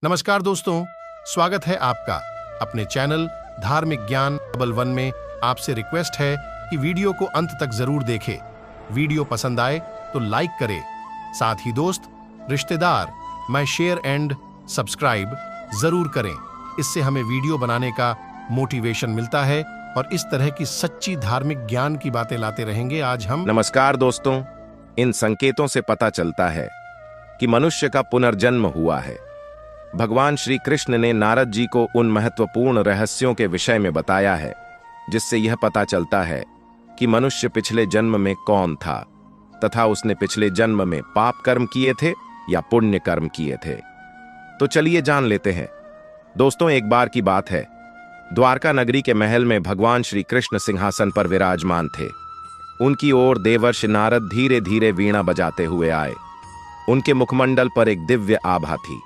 नमस्कार दोस्तों, स्वागत है आपका अपने चैनल धार्मिक ज्ञान डबल वन में। आपसे रिक्वेस्ट है कि वीडियो को अंत तक जरूर देखें। वीडियो पसंद आए तो लाइक करें, साथ ही दोस्त, रिश्तेदार में शेयर एंड सब्सक्राइब जरूर करें। इससे हमें वीडियो बनाने का मोटिवेशन मिलता है और इस तरह की सच्ची धार्मिक ज्ञान की बातें लाते रहेंगे। आज हम नमस्कार दोस्तों, इन संकेतों से पता चलता है कि मनुष्य का पुनर्जन्म हुआ है। भगवान श्री कृष्ण ने नारद जी को उन महत्वपूर्ण रहस्यों के विषय में बताया है जिससे यह पता चलता है कि मनुष्य पिछले जन्म में कौन था तथा उसने पिछले जन्म में पाप कर्म किए थे या पुण्य कर्म किए थे। तो चलिए जान लेते हैं। दोस्तों, एक बार की बात है, द्वारका नगरी के महल में भगवान श्री कृष्ण सिंहासन पर विराजमान थे। उनकी ओर देवर्षि नारद धीरे धीरे वीणा बजाते हुए आए। उनके मुखमंडल पर एक दिव्य आभा थी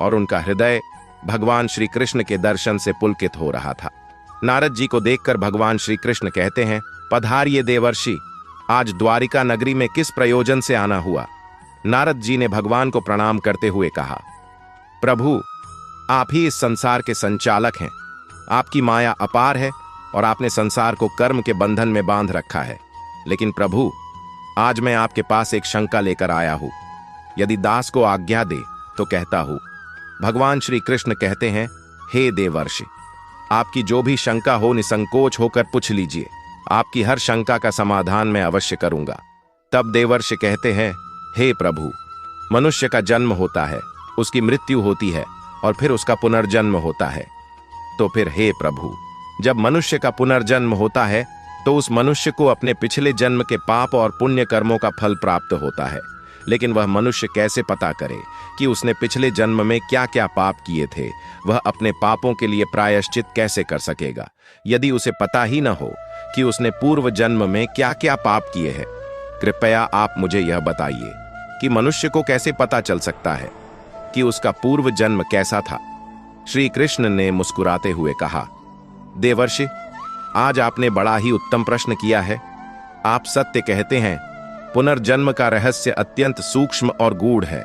और उनका हृदय भगवान श्री कृष्ण के दर्शन से पुलकित हो रहा था। नारद जी को देखकर भगवान श्री कृष्ण कहते हैं, पधारिए देवर्षि, आज द्वारिका नगरी में किस प्रयोजन से आना हुआ? नारद जी ने भगवान को प्रणाम करते हुए कहा, प्रभु, आप ही इस संसार के संचालक हैं। आपकी माया अपार है और आपने संसार को कर्म के बंधन में बांध रखा है। लेकिन प्रभु, आज मैं आपके पास एक शंका लेकर आया हूं। यदि दास को आज्ञा दे तो कहता हूं। भगवान श्री कृष्ण कहते हैं, हे देवर्षि, आपकी जो भी शंका हो निसंकोच होकर पूछ लीजिए। आपकी हर शंका का समाधान मैं अवश्य करूंगा। तब देवर्षि कहते हैं, हे प्रभु, मनुष्य का जन्म होता है, उसकी मृत्यु होती है और फिर उसका पुनर्जन्म होता है। तो फिर हे प्रभु, जब मनुष्य का पुनर्जन्म होता है तो उस मनुष्य को अपने पिछले जन्म के पाप और पुण्य कर्मों का फल प्राप्त होता है। लेकिन वह मनुष्य कैसे पता करे कि उसने पिछले जन्म में क्या क्या पाप किए थे? वह अपने पापों के लिए प्रायश्चित कैसे कर सकेगा यदि उसे पता ही न हो कि उसने पूर्व जन्म में क्या क्या पाप किए हैं? कृपया आप मुझे यह बताइए कि मनुष्य को कैसे पता चल सकता है कि उसका पूर्व जन्म कैसा था? श्री कृष्ण ने मुस्कुराते हुए कहा, देवर्षि, आज आपने बड़ा ही उत्तम प्रश्न किया है। आप सत्य कहते हैं। पुनर्जन्म का रहस्य अत्यंत सूक्ष्म और गूढ़ है।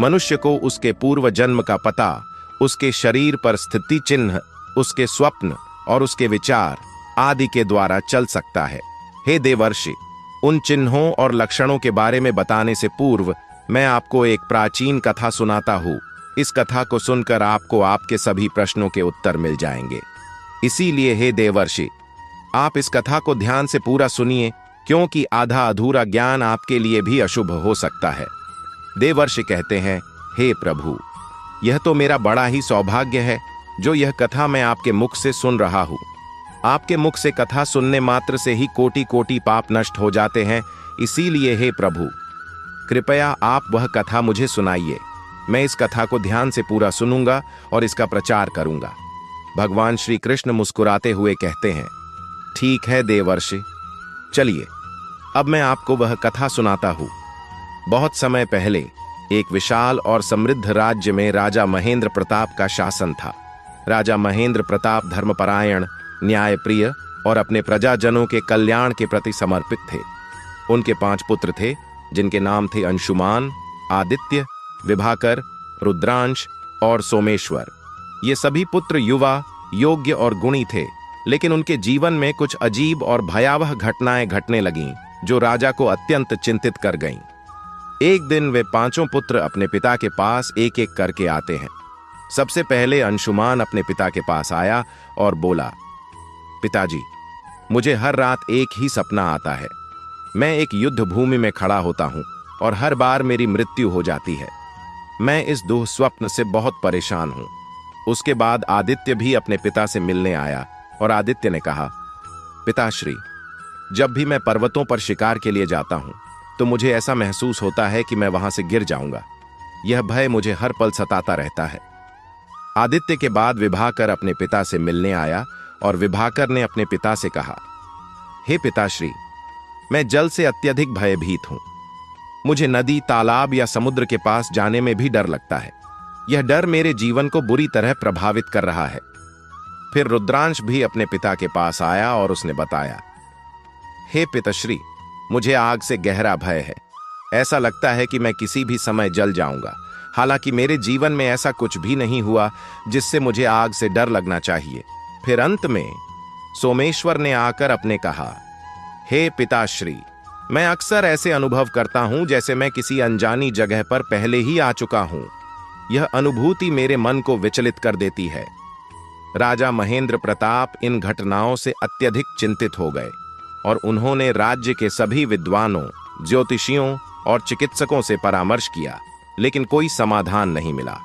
मनुष्य को उसके पूर्व जन्म का पता उसके शरीर पर स्थिति चिन्ह, उसके स्वप्न और उसके विचार आदि के द्वारा चल सकता है। हे देवर्षि, उन चिन्हों और लक्षणों के बारे में बताने से पूर्व मैं आपको एक प्राचीन कथा सुनाता हूँ। इस कथा को सुनकर आपको आपके सभी प्रश्नों के उत्तर मिल जाएंगे। इसीलिए हे देवर्षि, आप इस कथा को ध्यान से पूरा सुनिए, क्योंकि आधा अधूरा ज्ञान आपके लिए भी अशुभ हो सकता है। देवर्षि कहते हैं, हे प्रभु, यह तो मेरा बड़ा ही सौभाग्य है जो यह कथा मैं आपके मुख से सुन रहा हूं। आपके मुख से कथा सुनने मात्र से ही कोटि कोटि पाप नष्ट हो जाते हैं। इसीलिए हे प्रभु, कृपया आप वह कथा मुझे सुनाइए। मैं इस कथा को ध्यान से पूरा सुनूंगा और इसका प्रचार करूंगा। भगवान श्री कृष्ण मुस्कुराते हुए कहते हैं, ठीक है देवर्षि, चलिए अब मैं आपको वह कथा सुनाता हूं। बहुत समय पहले एक विशाल और समृद्ध राज्य में राजा महेंद्र प्रताप का शासन था। राजा महेंद्र प्रताप धर्मपरायण, न्यायप्रिय और अपने प्रजाजनों के कल्याण के प्रति समर्पित थे। उनके 5 पुत्र थे जिनके नाम थे अंशुमान, आदित्य, विभाकर, रुद्रांश और सोमेश्वर। ये सभी पुत्र युवा, योग्य और गुणी थे, लेकिन उनके जीवन में कुछ अजीब और भयावह घटनाएं घटने लगीं जो राजा को अत्यंत चिंतित कर गईं। एक दिन वे 5 पुत्र अपने पिता के पास एक एक करके आते हैं। सबसे पहले अंशुमान अपने पिता के पास आया और बोला, पिताजी, मुझे हर रात एक ही सपना आता है। मैं एक युद्ध भूमि में खड़ा होता हूं और हर बार मेरी मृत्यु हो जाती है। मैं इस दुःस्वप्न से बहुत परेशान हूं। उसके बाद आदित्य भी अपने पिता से मिलने आया और आदित्य ने कहा, पिताश्री, जब भी मैं पर्वतों पर शिकार के लिए जाता हूं तो मुझे ऐसा महसूस होता है कि मैं वहां से गिर जाऊंगा। यह भय मुझे हर पल सताता रहता है। आदित्य के बाद विभाकर अपने पिता से मिलने आया और विभाकर ने अपने पिता से कहा, हे पिताश्री, मैं जल से अत्यधिक भयभीत हूं। मुझे नदी, तालाब या समुद्र के पास जाने में भी डर लगता है। यह डर मेरे जीवन को बुरी तरह प्रभावित कर रहा है। फिर रुद्रांश भी अपने पिता के पास आया और उसने बताया, हे पिताश्री, मुझे आग से गहरा भय है। ऐसा लगता है कि मैं किसी भी समय जल जाऊंगा। हालांकि मेरे जीवन में ऐसा कुछ भी नहीं हुआ जिससे मुझे आग से डर लगना चाहिए। फिर अंत में सोमेश्वर ने आकर अपने कहा, हे पिताश्री, मैं अक्सर ऐसे अनुभव करता हूं जैसे मैं किसी अनजानी जगह पर पहले ही आ चुका हूं। यह अनुभूति मेरे मन को विचलित कर देती है। राजा महेंद्र प्रताप इन घटनाओं से अत्यधिक चिंतित हो गए और उन्होंने राज्य के सभी विद्वानों, ज्योतिषियों और चिकित्सकों से परामर्श किया, लेकिन कोई समाधान नहीं मिला।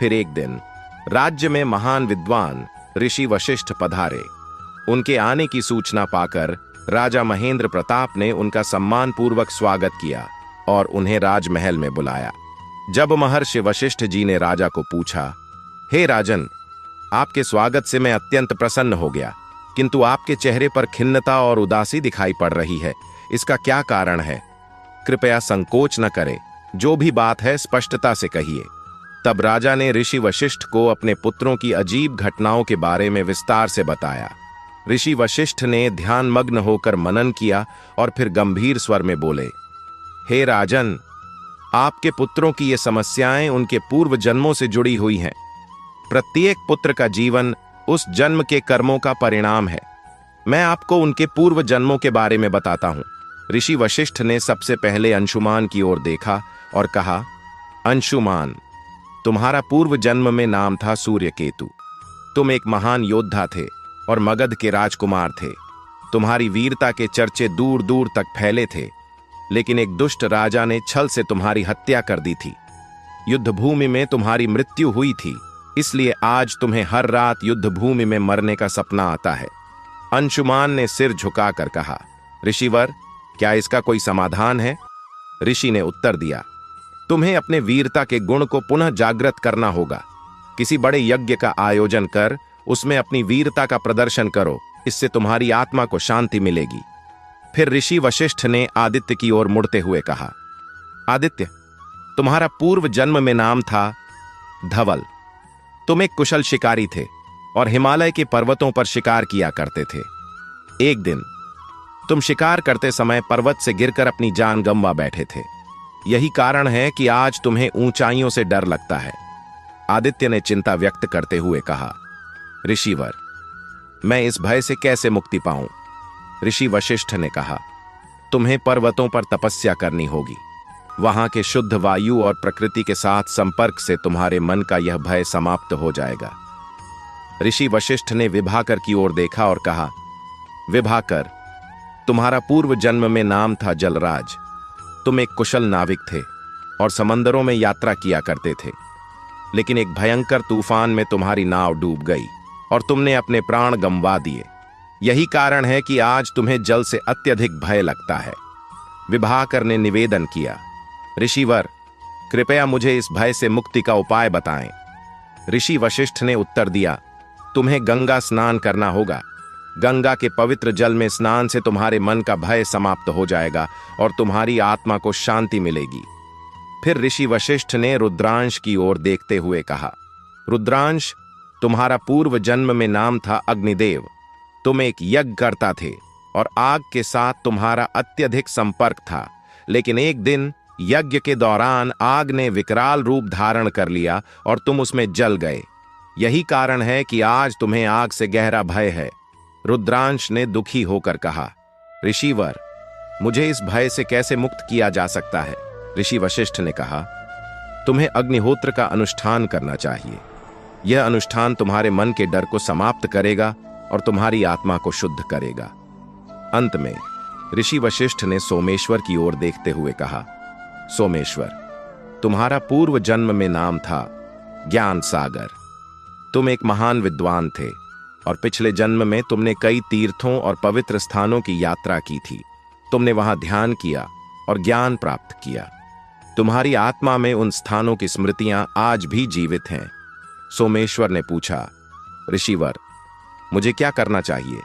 फिर एक दिन राज्य में महान विद्वान ऋषि वशिष्ठ पधारे। उनके आने की सूचना पाकर राजा महेंद्र प्रताप ने उनका सम्मानपूर्वक स्वागत किया और उन्हें राजमहल में बुलाया। जब महर्षि वशिष्ठ जी ने राजा को पूछा, हे राजन, आपके स्वागत से मैं अत्यंत प्रसन्न हो गया, किंतु आपके चेहरे पर खिन्नता और उदासी दिखाई पड़ रही है। इसका क्या कारण है? कृपया संकोच न करें, जो भी बात है स्पष्टता से कहिए। तब राजा ने ऋषि वशिष्ठ को अपने पुत्रों की अजीब घटनाओं के बारे में विस्तार से बताया। ऋषि वशिष्ठ ने ध्यानमग्न होकर मनन किया और फिर गंभीर स्वर में बोले, हे राजन, आपके पुत्रों की ये समस्याएं उनके पूर्व जन्मों से जुड़ी हुई हैं। प्रत्येक पुत्र का जीवन उस जन्म के कर्मों का परिणाम है। मैं आपको उनके पूर्व जन्मों के बारे में बताता हूं। ऋषि वशिष्ठ ने सबसे पहले अंशुमान की ओर देखा और कहा, अंशुमान, तुम्हारा पूर्व जन्म में नाम था सूर्यकेतु। तुम एक महान योद्धा थे और मगध के राजकुमार थे। तुम्हारी वीरता के चर्चे दूर दूर तक फैले थे, लेकिन एक दुष्ट राजा ने छल से तुम्हारी हत्या कर दी थी। युद्ध भूमि में तुम्हारी मृत्यु हुई थी, इसलिए आज तुम्हें हर रात युद्ध भूमि में मरने का सपना आता है। अंशुमान ने सिर झुकाकर कहा, ऋषिवर, क्या इसका कोई समाधान है? ऋषि ने उत्तर दिया, तुम्हें अपने वीरता के गुण को पुनः जागृत करना होगा। किसी बड़े यज्ञ का आयोजन कर उसमें अपनी वीरता का प्रदर्शन करो, इससे तुम्हारी आत्मा को शांति मिलेगी। फिर ऋषि वशिष्ठ ने आदित्य की ओर मुड़ते हुए कहा, आदित्य, तुम्हारा पूर्व जन्म में नाम था धवल। तुम एक कुशल शिकारी थे और हिमालय के पर्वतों पर शिकार किया करते थे। एक दिन तुम शिकार करते समय पर्वत से गिरकर अपनी जान गंवा बैठे थे। यही कारण है कि आज तुम्हें ऊंचाइयों से डर लगता है। आदित्य ने चिंता व्यक्त करते हुए कहा, ऋषिवर, मैं इस भय से कैसे मुक्ति पाऊं? ऋषि वशिष्ठ ने कहा, तुम्हें पर्वतों पर तपस्या करनी होगी। वहां के शुद्ध वायु और प्रकृति के साथ संपर्क से तुम्हारे मन का यह भय समाप्त हो जाएगा। ऋषि वशिष्ठ ने विभाकर की ओर देखा और कहा, विभाकर, तुम्हारा पूर्व जन्म में नाम था जलराज। तुम एक कुशल नाविक थे और समंदरों में यात्रा किया करते थे, लेकिन एक भयंकर तूफान में तुम्हारी नाव डूब गई और तुमने अपने प्राण गंवा दिए। यही कारण है कि आज तुम्हें जल से अत्यधिक भय लगता है। विभाकर ने निवेदन किया, ऋषिवर, कृपया मुझे इस भय से मुक्ति का उपाय बताएं। ऋषि वशिष्ठ ने उत्तर दिया, तुम्हें गंगा स्नान करना होगा। गंगा के पवित्र जल में स्नान से तुम्हारे मन का भय समाप्त हो जाएगा और तुम्हारी आत्मा को शांति मिलेगी। फिर ऋषि वशिष्ठ ने रुद्रांश की ओर देखते हुए कहा, रुद्रांश, तुम्हारा पूर्व जन्म में नाम था अग्निदेव। तुम एक यज्ञ करता थे और आग के साथ तुम्हारा अत्यधिक संपर्क था, लेकिन एक दिन यज्ञ के दौरान आग ने विकराल रूप धारण कर लिया और तुम उसमें जल गए। यही कारण है कि आज तुम्हें आग से गहरा भय है। रुद्रांश ने दुखी होकर कहा, ऋषिवर, मुझे इस भय से कैसे मुक्त किया जा सकता है? ऋषि वशिष्ठ ने कहा, तुम्हें अग्निहोत्र का अनुष्ठान करना चाहिए। यह अनुष्ठान तुम्हारे मन के डर को समाप्त करेगा और तुम्हारी आत्मा को शुद्ध करेगा। अंत में ऋषि वशिष्ठ ने सोमेश्वर की ओर देखते हुए कहा, सोमेश्वर, तुम्हारा पूर्व जन्म में नाम था ज्ञान सागर। तुम एक महान विद्वान थे और पिछले जन्म में तुमने कई तीर्थों और पवित्र स्थानों की यात्रा की थी। तुमने वहां ध्यान किया और ज्ञान प्राप्त किया। तुम्हारी आत्मा में उन स्थानों की स्मृतियां आज भी जीवित हैं। सोमेश्वर ने पूछा, ऋषिवर, मुझे क्या करना चाहिए?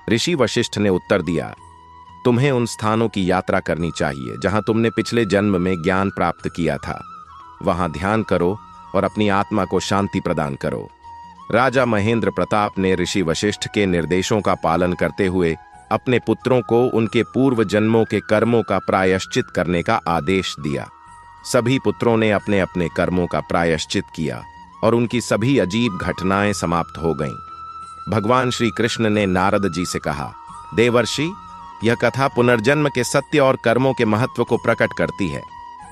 ऋषि वशिष्ठ ने उत्तर दिया, तुम्हें उन स्थानों की यात्रा करनी चाहिए जहां तुमने पिछले जन्म में ज्ञान प्राप्त किया था। वहां ध्यान करो और अपनी आत्मा को शांति प्रदान करो। राजा महेंद्र प्रताप ने ऋषि वशिष्ठ के निर्देशों का पालन करते हुए अपने पुत्रों को उनके पूर्व जन्मों के कर्मों का प्रायश्चित करने का आदेश दिया। सभी पुत्रों ने अपने अपने कर्मों का प्रायश्चित किया और उनकी सभी अजीब घटनाएं समाप्त हो गईं। भगवान श्री कृष्ण ने नारद जी से कहा, देवर्षि, यह कथा पुनर्जन्म के सत्य और कर्मों के महत्व को प्रकट करती है।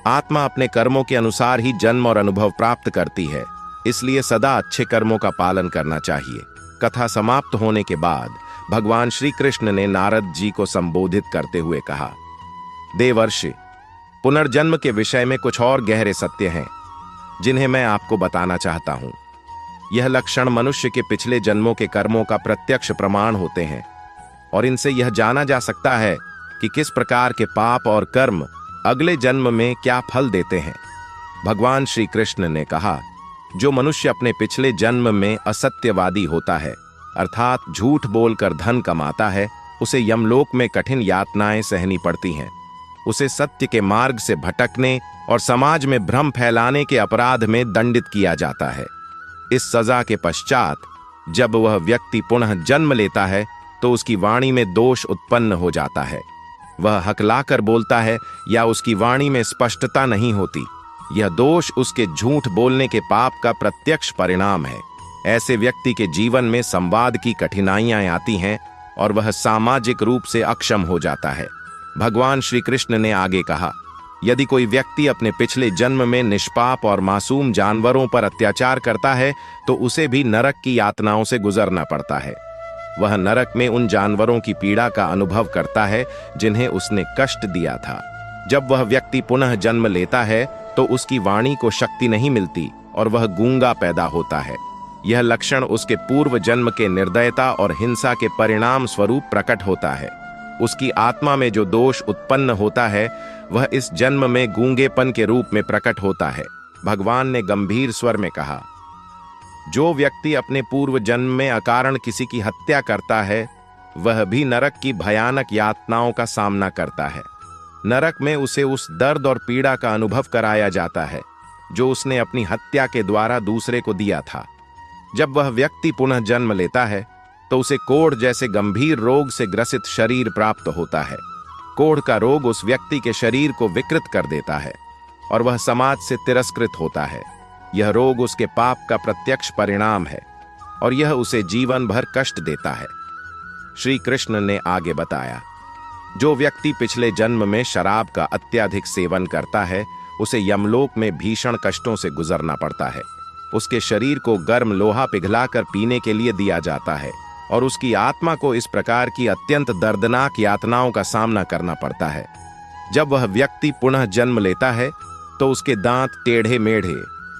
आत्मा अपने कर्मों के अनुसार ही जन्म और अनुभव प्राप्त करती है, इसलिए सदा अच्छे कर्मों का पालन करना चाहिए। कथा समाप्त होने के बाद भगवान श्री कृष्ण ने नारद जी को संबोधित करते हुए कहा, देवर्षि, पुनर्जन्म के विषय में कुछ और गहरे सत्य हैं जिन्हें मैं आपको बताना चाहता हूं। यह लक्षण मनुष्य के पिछले जन्मों के कर्मों का प्रत्यक्ष प्रमाण होते हैं और इनसे यह जाना जा सकता है कि किस प्रकार के पाप और कर्म अगले जन्म में क्या फल देते हैं। भगवान श्री कृष्ण ने कहा, जो मनुष्य अपने पिछले जन्म में असत्यवादी होता है, अर्थात झूठ बोलकर धन कमाता है, उसे यमलोक में कठिन यातनाएं सहनी पड़ती हैं। उसे सत्य के मार्ग से भटकने और समाज में भ्रम फैलाने के अपराध में दंडित किया जाता है। इस सजा के पश्चात जब वह व्यक्ति पुनः जन्म लेता है तो उसकी वाणी में दोष उत्पन्न हो जाता है। वह हकलाकर बोलता है या उसकी वाणी में स्पष्टता नहीं होती। यह दोष उसके झूठ बोलने के पाप का प्रत्यक्ष परिणाम है। ऐसे व्यक्ति के जीवन में संवाद की कठिनाइयां आती हैं और वह सामाजिक रूप से अक्षम हो जाता है। भगवान श्री कृष्ण ने आगे कहा, यदि कोई व्यक्ति अपने पिछले जन्म में निष्पाप और मासूम जानवरों पर अत्याचार करता है तो उसे भी नरक की यातनाओं से गुजरना पड़ता है। वह नरक में उन जानवरों की पीड़ा का अनुभव करता है जिन्हें उसने कष्ट दिया था। जब वह व्यक्ति पुनः जन्म लेता है तो उसकी वाणी को शक्ति नहीं मिलती और वह गूंगा पैदा होता है। यह लक्षण उसके पूर्व जन्म के निर्दयता और हिंसा के परिणाम स्वरूप प्रकट होता है। उसकी आत्मा में जो दोष उत्पन्न होता है वह इस जन्म में गूंगेपन के रूप में प्रकट होता है। भगवान ने गंभीर स्वर में कहा, जो व्यक्ति अपने पूर्व जन्म में अकारण किसी की हत्या करता है वह भी नरक की भयानक यातनाओं का सामना करता है। नरक में उसे उस दर्द और पीड़ा का अनुभव कराया जाता है जो उसने अपनी हत्या के द्वारा दूसरे को दिया था। जब वह व्यक्ति पुनः जन्म लेता है तो उसे कोढ़ जैसे गंभीर रोग से ग्रसित शरीर प्राप्त होता है। कोढ़ का रोग उस व्यक्ति के शरीर को विकृत कर देता है और वह समाज से तिरस्कृत होता है। यह रोग उसके पाप का प्रत्यक्ष परिणाम है और यह उसे जीवन भर कष्ट देता है। श्री कृष्ण ने आगे बताया, जो व्यक्ति पिछले जन्म में शराब का अत्यधिक सेवन करता है उसे यमलोक में भीषण कष्टों से गुजरना पड़ता है। उसके शरीर को गर्म लोहा पिघलाकर पीने के लिए दिया जाता है और उसकी आत्मा को इस प्रकार की अत्यंत दर्दनाक यातनाओं का सामना करना पड़ता है। जब वह व्यक्ति पुनः जन्म लेता है तो उसके दांत टेढ़े मेढ़े,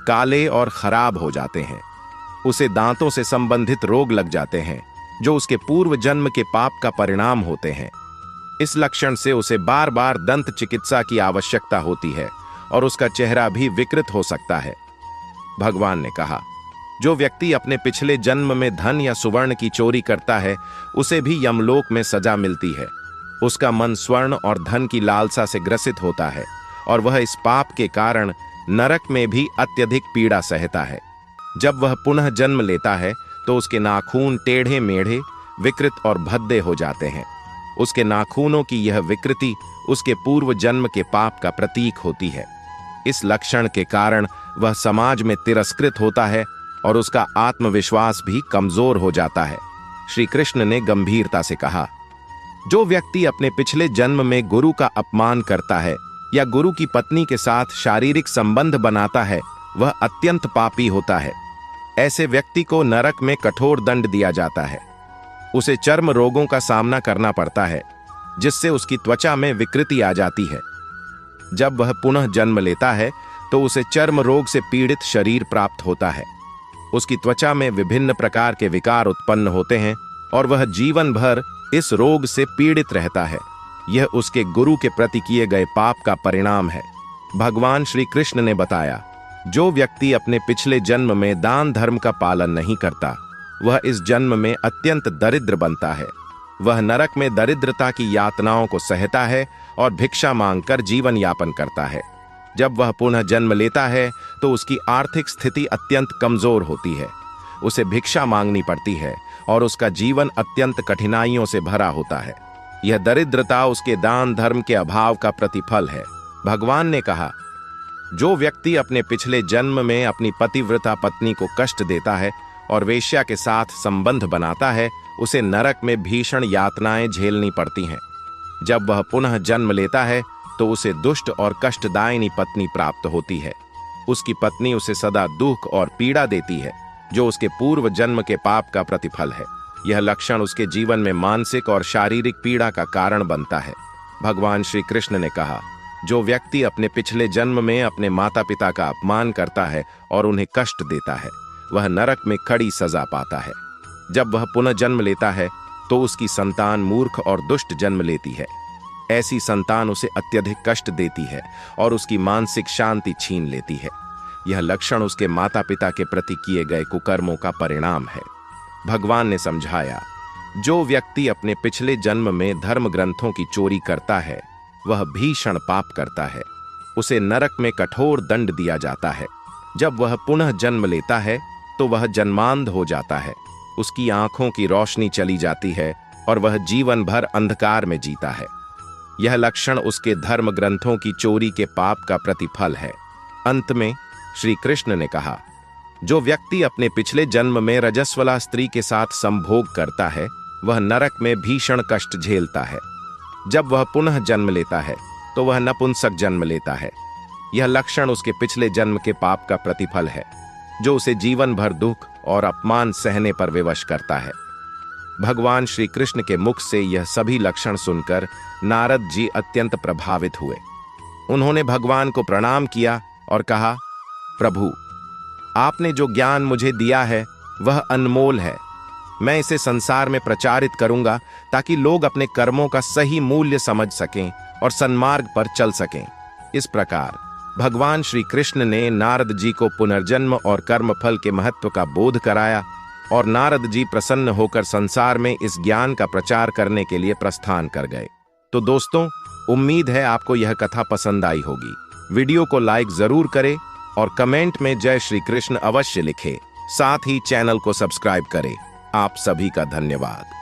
काले और खराब हो जाते हैं। उसे दांतों से संबंधित रोग लग जाते हैं जो उसके पूर्व जन्म के पाप का परिणाम होते हैं। इस लक्षण से उसे बार बार दंत चिकित्सा की आवश्यकता होती है और उसका चेहरा भी विकृत हो सकता है। भगवान ने कहा, जो व्यक्ति अपने पिछले जन्म में धन या सुवर्ण की चोरी करता है उसे भी यमलोक में सजा मिलती है। उसका मन स्वर्ण और धन की लालसा से ग्रसित होता है और वह इस पाप के कारण नरक में भी अत्यधिक पीड़ा सहता है। जब वह पुनः जन्म लेता है तो उसके नाखून टेढ़े मेढ़े, विकृत और भद्दे हो जाते हैं। उसके नाखूनों की यह विकृति उसके पूर्व जन्म के पाप का प्रतीक होती है। इस लक्षण के कारण वह समाज में तिरस्कृत होता है और उसका आत्मविश्वास भी कमजोर हो जाता है। श्री कृष्ण ने गंभीरता से कहा, जो व्यक्ति अपने पिछले जन्म में गुरु का अपमान करता है या गुरु की पत्नी के साथ शारीरिक संबंध बनाता है वह अत्यंत पापी होता है। ऐसे व्यक्ति को नरक में कठोर दंड दिया जाता है। उसे चर्म रोगों का सामना करना पड़ता है जिससे उसकी त्वचा में विकृति आ जाती है। जब वह पुनः जन्म लेता है तो उसे चर्म रोग से पीड़ित शरीर प्राप्त होता है। उसकी त्वचा में विभिन्न प्रकार के विकार उत्पन्न होते हैं और वह जीवन भर इस रोग से पीड़ित रहता है। यह उसके गुरु के प्रति किए गए पाप का परिणाम है। भगवान श्री कृष्ण ने बताया, जो व्यक्ति अपने पिछले जन्म में दान धर्म का पालन नहीं करता वह इस जन्म में अत्यंत दरिद्र बनता है। वह नरक में दरिद्रता की यातनाओं को सहता है और भिक्षा मांगकर जीवन यापन करता है। जब वह पुनः जन्म लेता है तो उसकी आर्थिक स्थिति अत्यंत कमजोर होती है। उसे भिक्षा मांगनी पड़ती है और उसका जीवन अत्यंत कठिनाइयों से भरा होता है। यह दरिद्रता उसके दान धर्म के अभाव का प्रतिफल है। भगवान ने कहा, जो व्यक्ति अपने पिछले जन्म में अपनी पतिव्रता पत्नी को कष्ट देता है और वेश्या के साथ संबंध बनाता है, उसे नरक में भीषण यातनाएं झेलनी पड़ती हैं। जब वह पुनः जन्म लेता है तो उसे दुष्ट और कष्टदायिनी पत्नी प्राप्त होती है। उसकी पत्नी उसे सदा दुख और पीड़ा देती है, जो उसके पूर्व जन्म के पाप का प्रतिफल है। यह लक्षण उसके जीवन में मानसिक और शारीरिक पीड़ा का कारण बनता है। भगवान श्री कृष्ण ने कहा, जो व्यक्ति अपने पिछले जन्म में अपने माता पिता का अपमान करता है और उन्हें कष्ट देता है, वह नरक में कड़ी सजा पाता है। जब वह पुनः जन्म लेता है तो उसकी संतान मूर्ख और दुष्ट जन्म लेती है। ऐसी संतान उसे अत्यधिक कष्ट देती है और उसकी मानसिक शांति छीन लेती है। यह लक्षण उसके माता पिता के प्रति किए गए कुकर्मों का परिणाम है। भगवान ने समझाया, जो व्यक्ति अपने पिछले जन्म में धर्म ग्रंथों की चोरी करता है, वह भीषण पाप करता है। उसे नरक में कठोर दंड दिया जाता है। जब वह पुनः जन्म लेता है तो वह जन्मांध हो जाता है। उसकी आंखों की रोशनी चली जाती है और वह जीवन भर अंधकार में जीता है। यह लक्षण उसके धर्म ग्रंथों की चोरी के पाप का प्रतिफल है। अंत में श्री कृष्ण ने कहा, जो व्यक्ति अपने पिछले जन्म में रजस्वला स्त्री के साथ संभोग करता है, वह नरक में भीषण कष्ट झेलता है। जब वह पुनः जन्म लेता है तो वह नपुंसक जन्म लेता है। यह लक्षण उसके पिछले जन्म के पाप का प्रतिफल है, जो उसे जीवन भर दुख और अपमान सहने पर विवश करता है। भगवान श्री कृष्ण के मुख से यह सभी लक्षण सुनकर नारद जी अत्यंत प्रभावित हुए। उन्होंने भगवान को प्रणाम किया और कहा, प्रभु, आपने जो ज्ञान मुझे दिया है वह अनमोल है। मैं इसे संसार में प्रचारित करूंगा ताकि लोग अपने कर्मों का सही मूल्य समझ सकें और सन्मार्ग पर चल सकें। इस प्रकार भगवान श्री कृष्ण ने नारद जी को पुनर्जन्म और कर्मफल के महत्व का बोध कराया और नारद जी प्रसन्न होकर संसार में इस ज्ञान का प्रचार करने के लिए प्रस्थान कर गए। तो दोस्तों, उम्मीद है आपको यह कथा पसंद आई होगी। वीडियो को लाइक जरूर करें और कमेंट में जय श्री कृष्ण अवश्य लिखें। साथ ही चैनल को सब्सक्राइब करें। आप सभी का धन्यवाद।